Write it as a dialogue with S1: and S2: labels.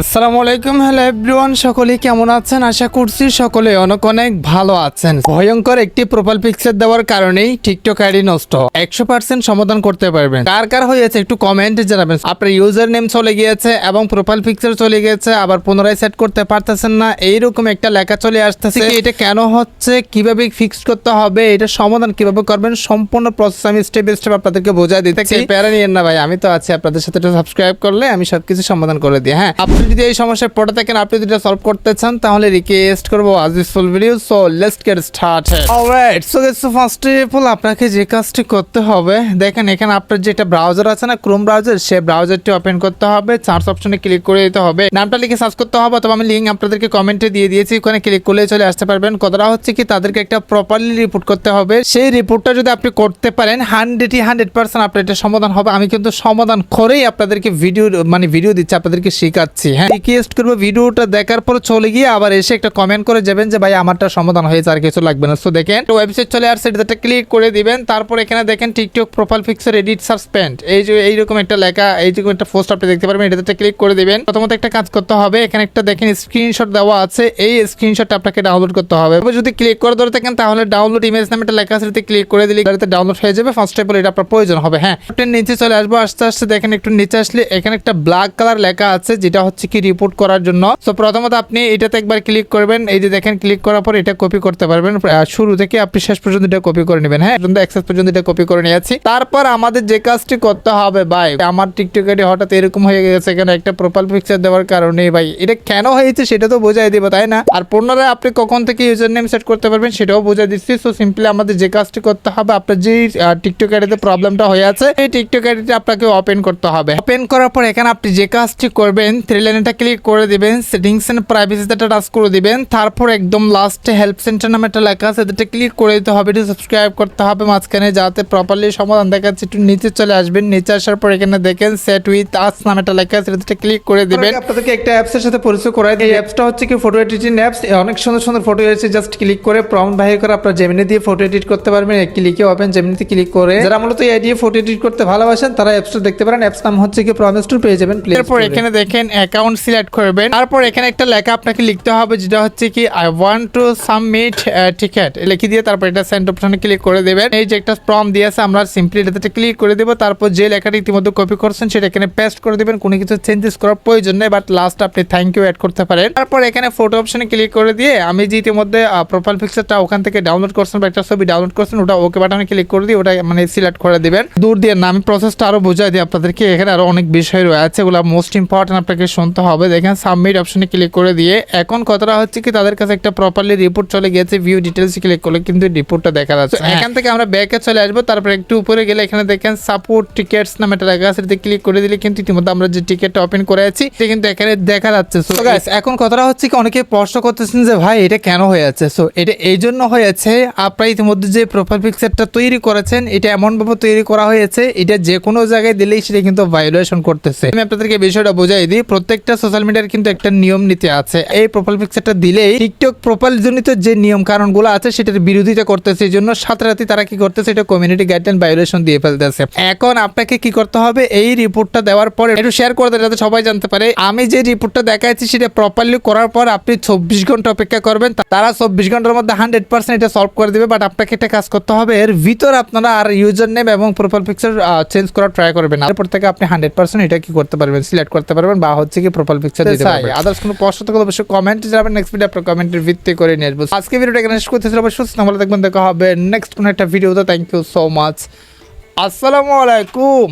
S1: আসসালামু আলাইকুম, hello everyone, সকলে কেমন আছেন? আশা করছি সকলে অনেক অনেক ভালো আছেন। ভয়ঙ্কর একটি প্রোফাইল পিকচার দেওয়ার কারণেই টিকটক আইডি নষ্ট 100% সমাধান করতে পারবেন। কার কার হয়েছে একটু কমেন্টে জানাবেন। আপনার ইউজার নেম চলে গিয়েছে এবং প্রোফাইল পিকচার চলে গিয়েছে, আবার পুনরায় সেট করতে পারতেছেন না, এইরকম একটা লেখা চলে আসতেছে। এটা কেন হচ্ছে, কিভাবে ফিক্স করতে হবে, এটা সমাধান কিভাবে করবেন, সম্পূর্ণ প্রসেস আমি স্টেপ বাই স্টেপ আপনাদেরকে বোঝাই দিতেছি। প্যারা নিয়েন না ভাই, আমি তো আছি আপনাদের সাথে। সাবস্ক্রাইব করলে আমি সবকিছু সমাধান করে দিই। হ্যাঁ, আপনি যদি এই সমস্যায় পড়ে থাকেন, আপনি যদি সলভ করতে চান, তাহলে রিকোয়েস্ট করবো আজ full video. So let's get started. Alright, so guys, first of all আপনাকে যে কাজটি করতে হবে, দেখেন এখানে আপনার যেটা ব্রাউজার আছে না, ক্রোম ব্রাউজার, সেই ব্রাউজারটি ওপেন করতে হবে। সার্চ অপশনে ক্লিক করে দিতে হবে, নামটা লিখে সার্চ করতে হবে, অথবা আমি লিঙ্ক আপনাদেরকে কমেন্টে দিয়ে দিয়েছি, ওখানে ক্লিক করলে চলে আসতে পারবেন। কথাটা হচ্ছে কি, তাদেরকে একটা প্রপারলি রিপোর্ট করতে হবে। সেই রিপোর্টটা যদি আপনি করতে পারেন, 100% আপনার এটা সমাধান হবে। আমি কিন্তু সমাধান করেই আপনাদেরকে ভিডিও দিচ্ছি, আপনাদেরকে শেখাচ্ছি। হ্যাঁ, রিকোয়েস্ট করবো ভিডিওটা দেখার পর চলে গিয়ে আবার এসে একটা কমেন্ট করে যাবেন যে ভাই আমারটা সমাধান হয়েছে, আর কিছু লাগবে না। সো দেখেন ওয়েবসাইট চলে আসছে, এটাতে ক্লিক করে দিবেন। তারপর এখানে দেখেন TikTok profile picture edit suspend, এই যে এইরকম একটা লেখা, এইরকম একটা পোস্ট আপনি দেখতে পারবেন। এটাতে ক্লিক করে দিবেন। প্রথমত একটা কাজ করতে হবে, এখানে একটা দেখেন স্ক্রিনশট দেওয়া আছে, এই স্ক্রিনশটটা আপনাকে ডাউনলোড করতে হবে। যদি ক্লিক করে ধরে থাকেন, তাহলে ডাউনলোড ইমেজ নামে একটা লেখা আছে, এটাতে ক্লিক করে দিলে এটাতে ডাউনলোড হয়ে যাবে। ফার্স্ট অফ অল এটা আপনার প্রয়োজন হবে। হ্যাঁ, আপনি নিচে চলে আসবো, আস্তে আস্তে দেখেন একটু নিচে আসলে এখানে একটা ব্ল্যাক কালার লেখা আছে, যেটা হচ্ছে কি রিপোর্ট করার জন্য। সো প্রথমত আপনি এটাতে একবার ক্লিক করবেন। এই যে দেখেন, ক্লিক করার পর এটা কপি করতে পারবেন, শুরু থেকে আপনি শেষ পর্যন্ত এটা কপি করে নেবেন। হ্যাঁ, অ্যাক্সেস পর্যন্ত এটা কপি করে নিয়েছি। তারপর আমাদের যে কাজটি করতে হবে, ভাই আমার টিকটক আইডি হঠাৎ এরকম হয়ে গেছে, এখানে একটা প্রোফাইল পিকচার দেওয়ার কারণে। ভাই এটা কেন হয়েছে সেটা তো বোঝাই দিব, তাই না? আর পুনরায় আপনি কখন থেকে ইউজার নেম সেট করতে পারবেন সেটাও বোঝাই দিচ্ছি। সো সিম্পলি আমাদের যে কাজটি করতে হবে, আপনার যে টিকটক আইডিতে প্রবলেমটা হয়ে আছে, এই টিকটক আইডিটা আপনাকে ওপেন করতে হবে। ওপেন করার পর এখানে আপনি যে কাজটি করবেন, থ্রি লাইনটা ক্লিক করে দিবেন, সেটিংস এন্ড প্রাইভেসিতে টাচ করে দিবেন। তারপর একদম লাস্টে হেল্প সেন্টার নামে একটা লেখা আছে, এটাতে ক্লিক করে দিতে হবে। এটা সাবস্ক্রাইব করতে হবে মাঝখানে, যাতে প্রপারলি সমাধান দেখাচ্ছে। একটু নিচে চলে আসবেন, নিচে আসার পর এখানে দেখেন সেট উইথ আস নামে একটা লেখা আছে, এটাতে ক্লিক করে দিবেন। আপনাদেরকে একটা অ্যাপসের সাথে পরিচয় করাই দিই। এই অ্যাপসটা হচ্ছে কি ফটো এডিটিং অ্যাপস। অনেক সুন্দর সুন্দর ফটো এসেছে, জাস্ট ক্লিক করে প্রম্পট বাহির করে আপনার জেমিনি দিয়ে ফটো এডিট করতে পারবেন। ক্লিকে ওপেন জেমিনিতে ক্লিক করে, যারা মূলত এই দিয়ে ফটো এডিট করতে ভালোবাসেন তারা অ্যাপসটা দেখতে পারেন। অ্যাপস নাম হচ্ছে কি প্রমিস টু, পেয়ে যাবেন। তারপর এখানে দেখেন অ্যাকাউন্ট সিলেক্ট করবেন। তারপর এখানে একটা লেখা আপনাকে লিখতে হবে, যেটা হচ্ছে কি I want to submit ticket লিখে দিয়ে তারপর এটা সেন্ড অপশনে ক্লিক করে দেবেন। এই যে একটা প্রম্পট দিয়েছে, আমরা সিম্পলি এটাতে ক্লিক করে দেব। তারপর যে লেখাটা ইতিমধ্যে কপি করছেন সেটা এখানে পেস্ট করে দিবেন। কোনো কিছু চেঞ্জেস করার প্রয়োজন নেই, বাট লাস্ট আপনি থ্যাংক ইউ অ্যাড করতে পারেন। তারপর এখানে ফটো অপশনে ক্লিক করে দিয়ে আমি যে ইতিমধ্যে প্রোফাইল পিকচারটা ওখান থেকে ডাউনলোড করছেন বা একটা ছবি ডাউনলোড করছেন, ওটা ওকে বাটনে ক্লিক করে দিয়ে ওটা মানে সিলেক্ট করে দিবেন। দূর দিয়ে না, আমি প্রসেসটা আরো বোঝাই দিই আপনাদেরকে। এখানে আরো অনেক বিষয় রয়েছে, ওগুলো মোস্ট ইম্পর্টেন্ট, আপনাকে শুনতে হবে। দেখেন সাবমিট অপশনে ক্লিক করে দিয়ে এখন কথাটা হচ্ছে কি, তাদের কাছে একটা প্রপারলি রিপোর্ট চলে গেছে। ভিউ ডিটেলস ক্লিক করলে কিন্তু রিপোর্টটা দেখা যাচ্ছে। এখান থেকে আমরা ব্যাকে চলে আসবো। তারপর একটু উপরে গেলে এখানে দেখেন সাপোর্ট টিকেটস নামে একটা লেখা আছে, এটাতে ক্লিক করে দিলে কিন্তু ইতিমধ্যে আমরা যে টিকেটটা ওপেন করে আছি সেটা কিন্তু এখানে দেখা যাচ্ছে। সো গাইস, এখন কথাটা হচ্ছে কি, অনেকে প্রশ্ন করতেছেন যে ভাই এটা কেন হয়েছে। সো এটা এই জন্য হয়েছে, আপনারা ইতিমধ্যে যে প্রোফাইল পিকচারটা তৈরি করেছেন, এটা এমনভাবে তৈরি করা হয়েছে, এটা যে কোনো জায়গায় দিলেই সেটা কিন্তু ভায়োলেশন করতেছে। আমি আপনাদেরকে বিষয়টা বোঝাই দিই। প্রত্যেকটা সোশ্যাল মিডিয়ার কিন্তু একটা নিয়ম নীতি আছে। এই প্রোফাইল পিকচারটা দিলেই টিকটক প্রোফাইল জনিত যে নিয়ম কারণগুলো আছে সেটার বিরোধিতা করতেছে। এই জন্য সাথে রাতে তারা কি করতেছে, এটা কমিউনিটি গাইডলাইন ভায়োলেশন দিয়ে ফেলতেছে। এখন আপনাকে কি করতে হবে, এই রিপোর্টটা দেওয়ার পরে একটু শেয়ার করে দেন, যাতে সবাই জানতে পারে। আমি যে রিপোর্টটা দেখাচ্ছি সেটা প্রপারলি করার পর আপনি 24 ঘন্টা অপেক্ষা করবেন। তারা 24 ঘন্টার মধ্যে 100% এটা সলভ করে দিবে। বাট আপনাকে একটা কাজ করতে হবে, এর ভিতর আপনারা আর ইউজার নেম এবং প্রোফাইল পিকচার চেঞ্জ করার ট্রাই করবেন। এরপর থেকে আপনি 100% এটা কি করতে পারবেন, সিলেক্ট করতে পারবেন, বা হচ্ছে কি প্রোফাইল পিকচার দিতে পারবেন। আদার্স কোনো প্রশ্ন থাকলে অবশ্যই কমেন্টে জানাবেন। নেক্সট ভিডিও আপনার কমেন্টের ভিত্তি করে নিয়ে আসবো। আজকে ভিডিওটা এখানে শেষ করতেছি। অবশ্যই সুস্থ ভালো থাকবেন, দেখা হবে নেক্সট কোনো একটা ভিডিওতে। Thank you so much. আসসালামু আলাইকুম।